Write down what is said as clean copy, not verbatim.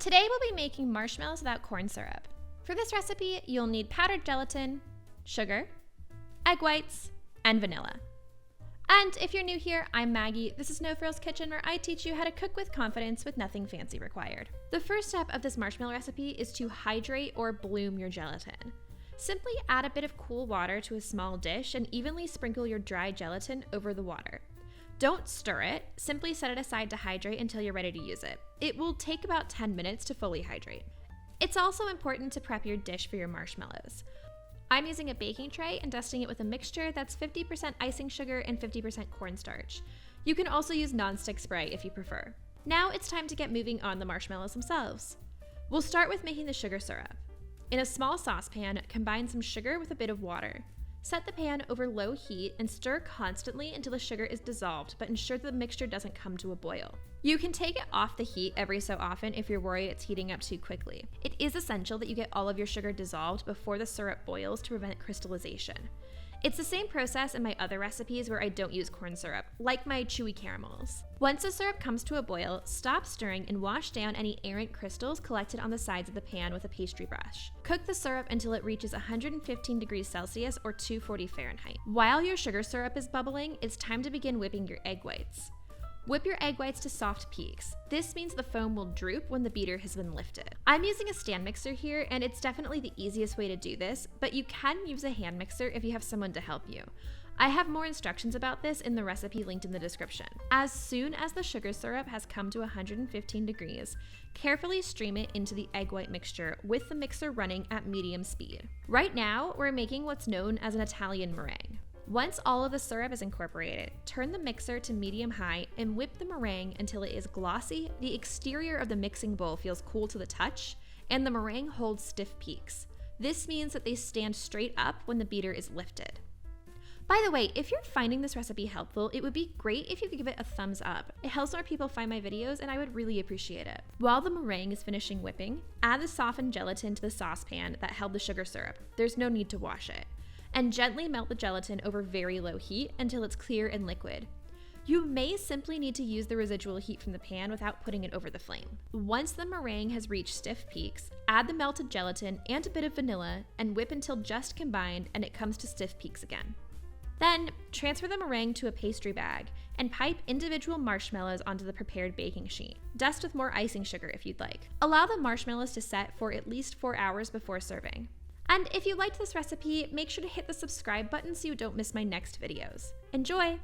Today we'll be making marshmallows without corn syrup. For this recipe, you'll need powdered gelatin, sugar, egg whites, and vanilla. And if you're new here, I'm Maggie. This is No Frills Kitchen, where I teach you how to cook with confidence with nothing fancy required. The first step of this marshmallow recipe is to hydrate or bloom your gelatin. Simply add a bit of cool water to a small dish and evenly sprinkle your dry gelatin over the water. Don't stir it, simply set it aside to hydrate until you're ready to use it. It will take about 10 minutes to fully hydrate. It's also important to prep your dish for your marshmallows. I'm using a baking tray and dusting it with a mixture that's 50% icing sugar and 50% cornstarch. You can also use nonstick spray if you prefer. Now it's time to get moving on the marshmallows themselves. We'll start with making the sugar syrup. In a small saucepan, combine some sugar with a bit of water. Set the pan over low heat and stir constantly until the sugar is dissolved, but ensure that the mixture doesn't come to a boil. You can take it off the heat every so often if you're worried it's heating up too quickly. It is essential that you get all of your sugar dissolved before the syrup boils to prevent crystallization. It's the same process in my other recipes where I don't use corn syrup, like my chewy caramels. Once the syrup comes to a boil, stop stirring and wash down any errant crystals collected on the sides of the pan with a pastry brush. Cook the syrup until it reaches 115 degrees Celsius or 240 Fahrenheit. While your sugar syrup is bubbling, it's time to begin whipping your egg whites. Whip your egg whites to soft peaks. This means the foam will droop when the beater has been lifted. I'm using a stand mixer here, and it's definitely the easiest way to do this, but you can use a hand mixer if you have someone to help you. I have more instructions about this in the recipe linked in the description. As soon as the sugar syrup has come to 115 degrees, carefully stream it into the egg white mixture with the mixer running at medium speed. Right now, we're making what's known as an Italian meringue. Once all of the syrup is incorporated, turn the mixer to medium-high and whip the meringue until it is glossy, the exterior of the mixing bowl feels cool to the touch, and the meringue holds stiff peaks. This means that they stand straight up when the beater is lifted. By the way, if you're finding this recipe helpful, it would be great if you could give it a thumbs up. It helps more people find my videos, and I would really appreciate it. While the meringue is finishing whipping, add the softened gelatin to the saucepan that held the sugar syrup. There's no need to wash it. And gently melt the gelatin over very low heat until it's clear and liquid. You may simply need to use the residual heat from the pan without putting it over the flame. Once the meringue has reached stiff peaks, add the melted gelatin and a bit of vanilla and whip until just combined and it comes to stiff peaks again. Then, transfer the meringue to a pastry bag and pipe individual marshmallows onto the prepared baking sheet. Dust with more icing sugar if you'd like. Allow the marshmallows to set for at least 4 hours before serving. And if you liked this recipe, make sure to hit the subscribe button so you don't miss my next videos. Enjoy!